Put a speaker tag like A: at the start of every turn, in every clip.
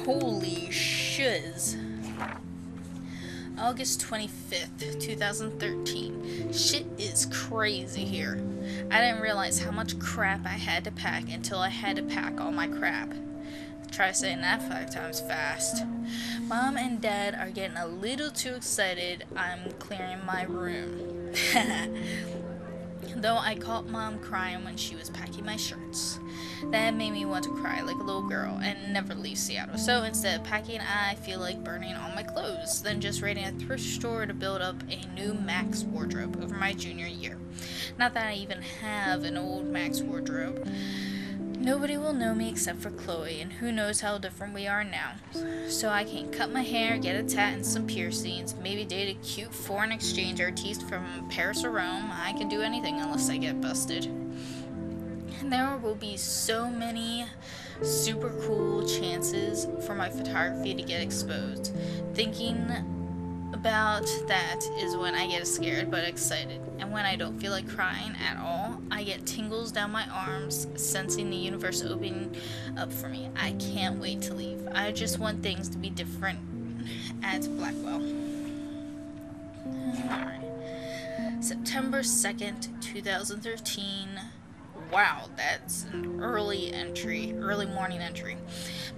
A: Holy shiz. August 25th, 2013. Shit is crazy here. I didn't realize how much crap I had to pack until I had to pack all my crap. Try saying that 5 times fast. Mom and Dad are getting a little too excited I'm clearing my room. Though I caught Mom crying when she was packing my shirts. That made me want to cry like a little girl and never leave Seattle. So instead of packing, I feel like burning all my clothes, then just raiding a thrift store to build up a new Max wardrobe over my junior year. Not that I even have an old Max wardrobe. Nobody will know me except for Chloe, and who knows how different we are now. So I can cut my hair, get a tat and some piercings, maybe date a cute foreign exchange artiste from Paris or Rome. I can do anything unless I get busted. And there will be so many super cool chances for my photography to get exposed. Thinking about that is when I get scared but excited, and when I don't feel like crying at all, I get tingles down my arms, sensing the universe opening up for me. I can't wait to leave. I just want things to be different at Blackwell. Alright. September 2nd, 2013. Wow, that's an early morning entry.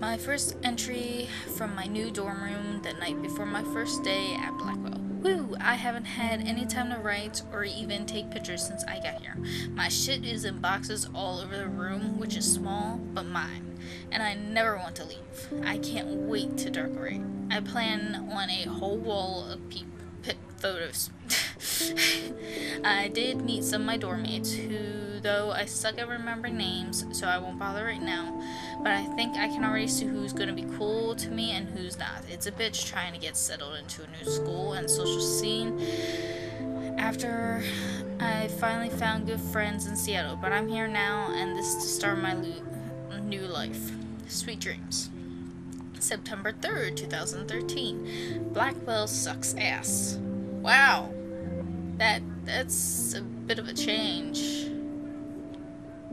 A: My first entry from my new dorm room the night before my first day at Blackwell. Woo! I haven't had any time to write or even take pictures since I got here. My shit is in boxes all over the room, which is small, but mine. And I never want to leave. I can't wait to decorate. I plan on a whole wall of photos. I did meet some of my dorm mates who, though I suck at remembering names, so I won't bother right now, but I think I can already see who's going to be cool to me and who's not. It's a bitch trying to get settled into a new school and social scene after I finally found good friends in Seattle, but I'm here now, and this is to start my new life. Sweet dreams. September 3rd, 2013. Blackwell sucks ass. Wow. That's a bit of a change.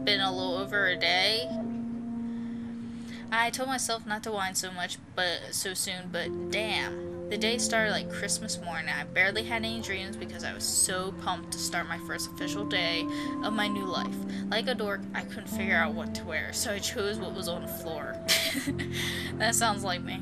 A: Been a little over a day. I told myself not to whine so soon, but damn. The day started like Christmas morning. I barely had any dreams because I was so pumped to start my first official day of my new life. Like a dork, I couldn't figure out what to wear, so I chose what was on the floor. That sounds like me.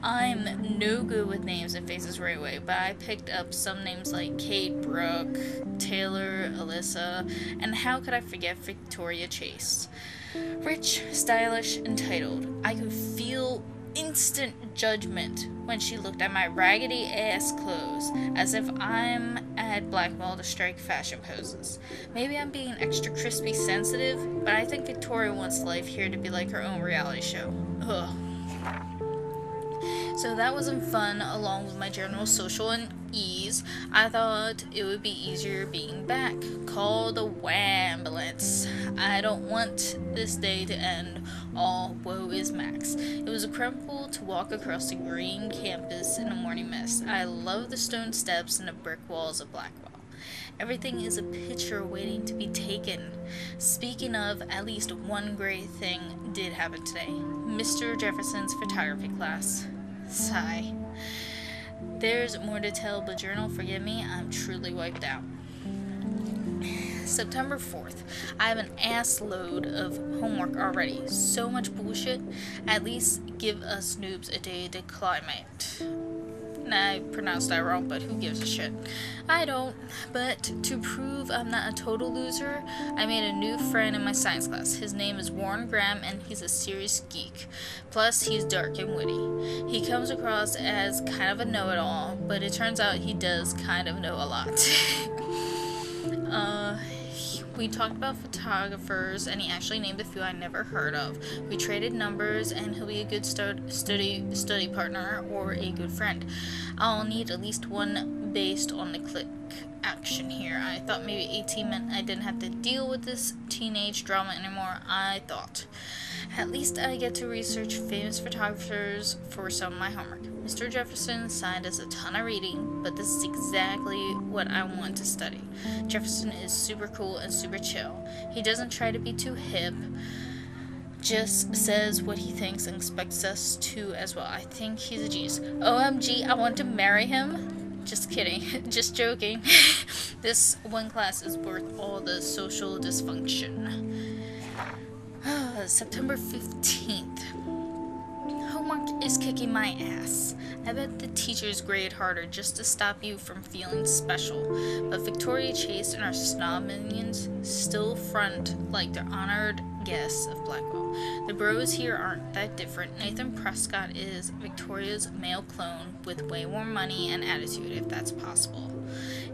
A: I'm no good with names and faces right away, but I picked up some names like Kate, Brooke, Taylor, Alyssa, and how could I forget Victoria Chase? Rich, stylish, entitled. I could feel instant judgment when she looked at my raggedy ass clothes, as if I'm at Blackwell to strike fashion poses. Maybe I'm being extra crispy sensitive, but I think Victoria wants life here to be like her own reality show. Ugh. So that wasn't fun, along with my general social unease. I thought it would be easier being back. Call the ambulance. I don't want this day to end. All woe is Max. It was incredible to walk across the green campus in the morning mist. I love the stone steps and the brick walls of Blackwell. Everything is a picture waiting to be taken. Speaking of, at least one great thing did happen today. Mr. Jefferson's photography class. Sigh. There's more to tell, but journal, forgive me, I'm truly wiped out. September 4th. I have an ass load of homework already. So much bullshit. At least give us noobs a day to climate. I pronounced that wrong, but who gives a shit? I don't. But to prove I'm not a total loser, I made a new friend in my science class. His name is Warren Graham, and he's a serious geek. Plus, he's dark and witty. He comes across as kind of a know-it-all, but it turns out he does kind of know a lot. We talked about photographers, and he actually named a few I never heard of. We traded numbers, and he'll be a good study partner or a good friend. I'll need at least one based on the click action here. I thought maybe 18 meant I didn't have to deal with this teenage drama anymore. I thought. At least I get to research famous photographers for some of my homework. Mr. Jefferson signed us a ton of reading, but this is exactly what I want to study. Jefferson is super cool and super chill. He doesn't try to be too hip, just says what he thinks and expects us to as well. I think he's a genius. OMG, I want to marry him. Just kidding. Just joking. This one class is worth all the social dysfunction. September 15th. Homework is kicking my ass. I bet the teachers grade harder just to stop you from feeling special. But Victoria Chase and our snob minions still front like they're honored guests of Blackwell. The bros here aren't that different. Nathan Prescott is Victoria's male clone with way more money and attitude, if that's possible.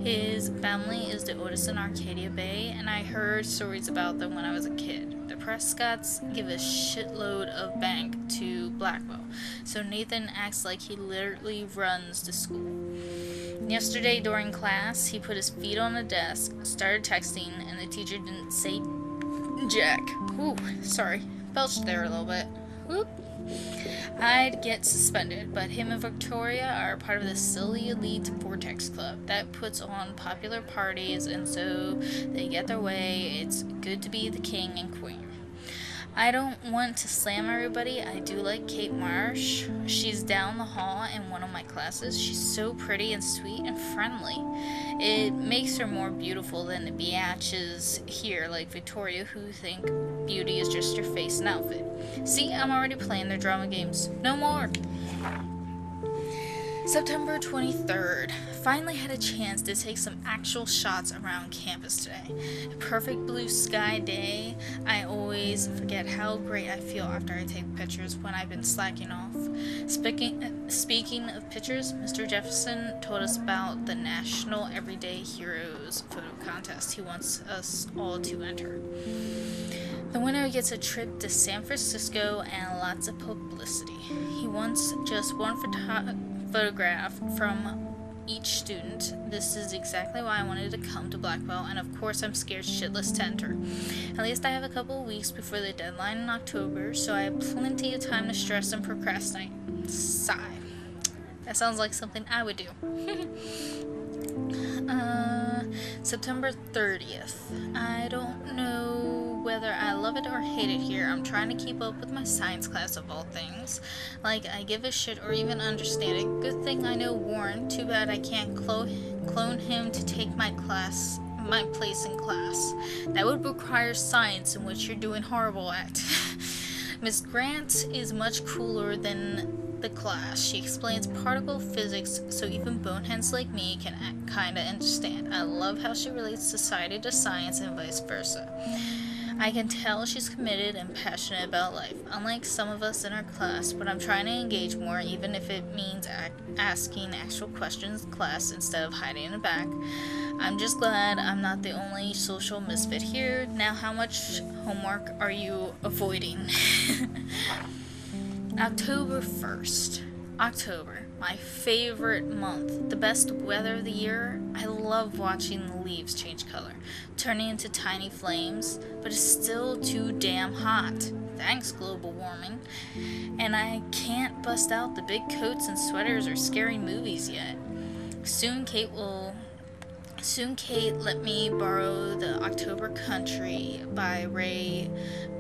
A: His family is the oldest in Arcadia Bay, and I heard stories about them when I was a kid. The Prescotts give a shitload of bank to Blackwell, so Nathan acts like he literally runs the school. Yesterday during class, he put his feet on the desk, started texting, and the teacher didn't say jack. Ooh, sorry, belched there a little bit. Whoop. I'd get suspended, but him and Victoria are part of the silly elite Vortex Club that puts on popular parties, and so they get their way. It's good to be the king and queen. I don't want to slam everybody. I do like Kate Marsh. She's down the hall in one of my classes. She's so pretty and sweet and friendly. It makes her more beautiful than the biatches here like Victoria who think beauty is just your face and outfit. See, I'm already playing their drama games. No more! September 23rd. Finally had a chance to take some actual shots around campus today. A perfect blue sky day. I always forget how great I feel after I take pictures when I've been slacking off. Speaking of pictures, Mr. Jefferson told us about the National Everyday Heroes photo contest he wants us all to enter. The winner gets a trip to San Francisco and lots of publicity. He wants just one photograph from each student. This is exactly why I wanted to come to Blackwell, and of course I'm scared shitless to enter. At least I have a couple of weeks before the deadline in October, so I have plenty of time to stress and procrastinate. Sigh. That sounds like something I would do. September 30th. I don't know whether I love it or hate it here. I'm trying to keep up with my science class of all things. Like, I give a shit or even understand it. Good thing I know Warren. Too bad I can't clone him to take my place in class. That would require science, in which you're doing horrible at. Miss Grant is much cooler than the class. She explains particle physics so even boneheads like me can kinda understand. I love how she relates society to science and vice versa. I can tell she's committed and passionate about life, unlike some of us in our class, but I'm trying to engage more, even if it means asking actual questions in class instead of hiding in the back. I'm just glad I'm not the only social misfit here. Now, how much homework are you avoiding? October 1st. October, my favorite month. The best weather of the year. I love watching the leaves change color, turning into tiny flames, but it's still too damn hot. Thanks, global warming. And I can't bust out the big coats and sweaters or scary movies yet. Soon Kate let me borrow The October Country by Ray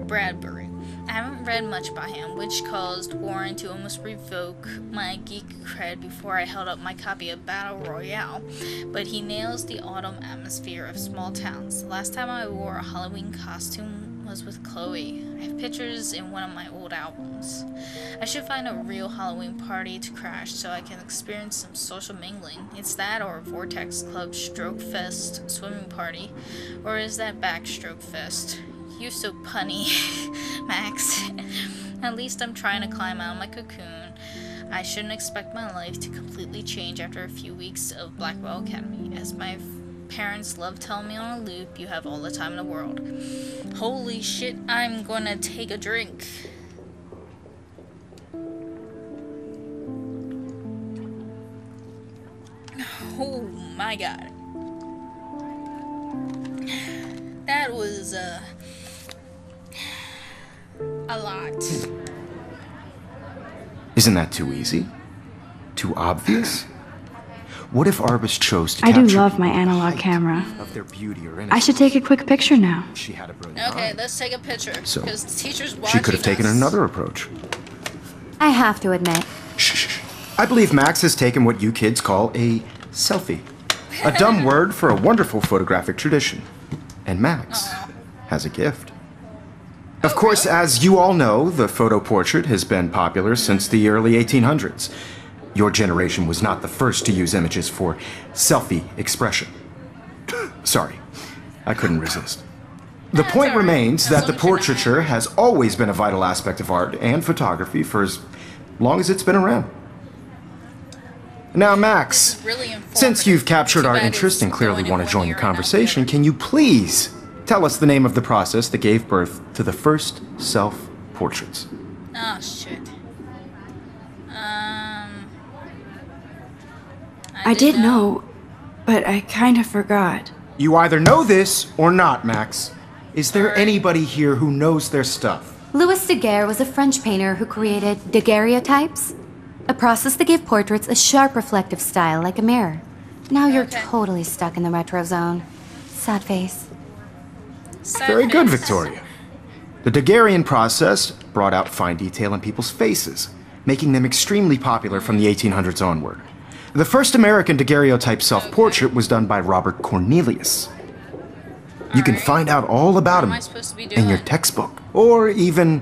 A: Bradbury. I haven't read much by him, which caused Warren to almost revoke my geek cred before I held up my copy of Battle Royale, but he nails the autumn atmosphere of small towns. The last time I wore a Halloween costume was with Chloe. I have pictures in one of my old albums. I should find a real Halloween party to crash so I can experience some social mingling. It's that or a Vortex Club Stroke Fest swimming party, or is that Backstroke Fest? You're so punny, Max. At least I'm trying to climb out of my cocoon. I shouldn't expect my life to completely change after a few weeks of Blackwell Academy. As my parents love telling me on a loop, you have all the time in the world. Holy shit, I'm gonna take a drink. Oh my god. That was, a lot.
B: Isn't that too easy? Too obvious? What if artists chose to
C: I
B: capture
C: do love
B: people
C: my
B: at the
C: analog
B: height
C: camera.
B: of their beauty or
C: I should take a quick picture now.
B: She had a brilliant
A: Okay,
B: eye.
A: let's take a picture.
B: So,
A: Because the teacher's watching
B: she could have taken
A: us.
B: another approach.
D: I have to admit,
B: Shh. I believe Max has taken what you kids call a selfie. A dumb word for a wonderful photographic tradition. And Max has a gift. Of course, as you all know, the photo portrait has been popular since the early 1800s. Your generation was not the first to use images for selfie expression. Sorry, I couldn't resist. The point remains that the portraiture has always been a vital aspect of art and photography for as long as it's been around. Now, Max, since you've captured our interest and clearly want to join the conversation, can you please tell us the name of the process that gave birth to the first self-portraits?
A: Oh, shit.
C: I did know, but I kind of forgot.
B: You either know this or not, Max. Is there anybody here who knows their stuff?
D: Louis Daguerre was a French painter who created daguerreotypes, a process that gave portraits a sharp reflective style like a mirror. Now you're totally stuck in the retro zone. Sad face.
B: Very good, Victoria. The Daguerrean process brought out fine detail in people's faces, making them extremely popular from the 1800s onward. The first American daguerreotype self-portrait was done by Robert Cornelius. You can find out all about him in your textbook, or even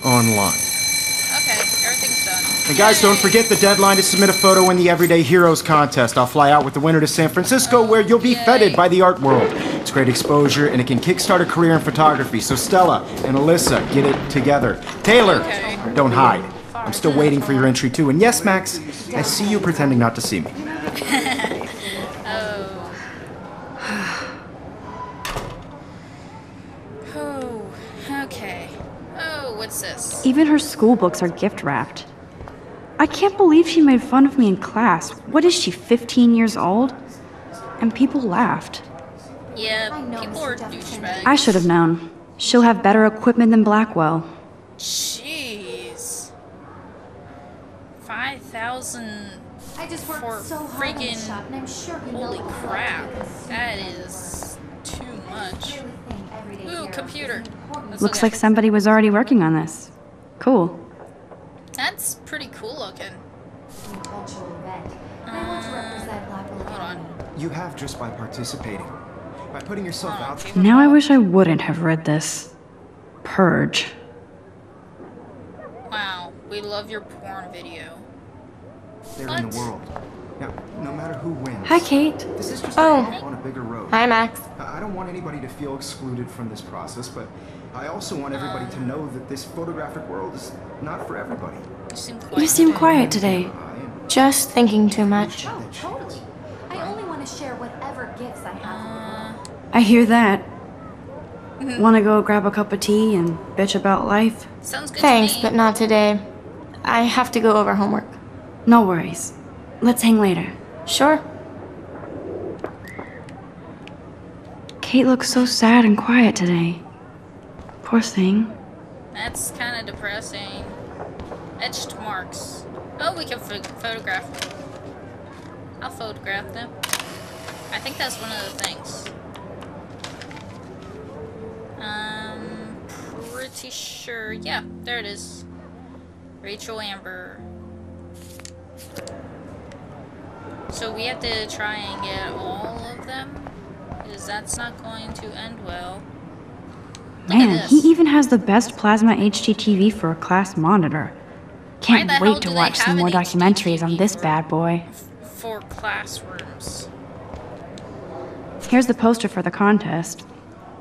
B: online.
A: Okay, everything's done.
B: And guys, don't forget the deadline to submit a photo in the Everyday Heroes contest. I'll fly out with the winner to San Francisco, where you'll be feted by the art world. It's great exposure, and it can kickstart a career in photography. So Stella and Alyssa, get it together. Taylor, don't hide. I'm still waiting for your entry too. And yes, Max, I see you pretending not to see me.
A: Okay. Oh, what's this?
C: Even her school books are gift wrapped. I can't believe she made fun of me in class. What is she, 15 years old? And people laughed.
A: Yeah, people are douchebags.
C: I should have known. She'll have better equipment than Blackwell.
A: Jeez. 5,000
D: I just worked
A: for
D: so hard on the
A: freaking...
D: shop, and I'm sure you
A: Holy
D: know the
A: crap.
D: color.
A: That is too much. Ooh, computer. Let's
C: Looks
A: look
C: like
A: at it.
C: somebody was already working on this. Cool.
A: That's pretty cool looking. Hold on.
B: You have just by participating. By putting yourself out there.
C: Now I wish I wouldn't have read this. Purge.
A: Wow, we love your porn video.
B: They're in the world. Now, no matter who wins.
C: Hi, Kate.
B: This is just
E: Oh.
B: a bump on a bigger road.
E: Hi, Max.
B: I don't want anybody to feel excluded from this process, but I also want everybody to know that this photographic world is not for everybody.
C: You seem quiet today.
E: Just thinking too much.
D: Oh, totally. I only want to share whatever gifts I have.
C: I hear that. Wanna go grab a cup of tea and bitch about life?
A: Sounds good
E: Thanks,
A: to me.
E: but not today. I have to go over homework.
C: No worries. Let's hang later.
E: Sure.
C: Kate looks so sad and quiet today. Poor thing.
A: That's kind of depressing. Etched marks. Oh, we can photograph them. I'll photograph them. I think that's one of the things. Pretty sure. Yeah, there it is. Rachel Amber. So we have to try and get all of them? Because that's not going to end well. Look at
C: Man,
A: this.
C: he even has the best plasma HDTV for a class monitor. Can't
A: Why the hell
C: wait
A: do
C: to
A: they
C: watch some
A: have
C: more
A: an
C: documentaries on
A: HDTV
C: this
A: for-
C: bad boy.
A: For classrooms.
C: Here's the poster for the contest.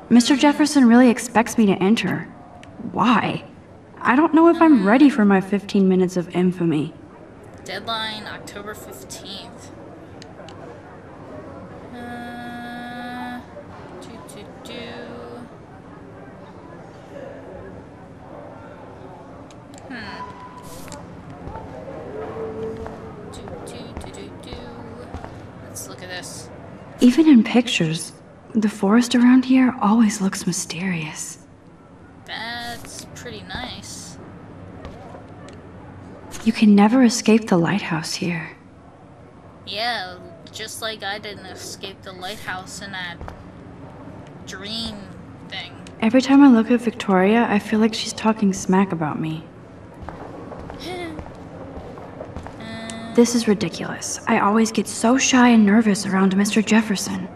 C: Mr. Jefferson really expects me to enter. Why? I don't know if I'm ready for my 15 minutes of infamy.
A: Deadline October 15th. Let's look at this.
C: Even in pictures, the forest around here always looks mysterious.
A: That's pretty nice.
C: You can never escape the lighthouse here.
A: Yeah, Just like I didn't escape the lighthouse in that dream thing.
C: Every time I look at Victoria, I feel like she's talking smack about me. This is ridiculous. I always get so shy and nervous around Mr. Jefferson.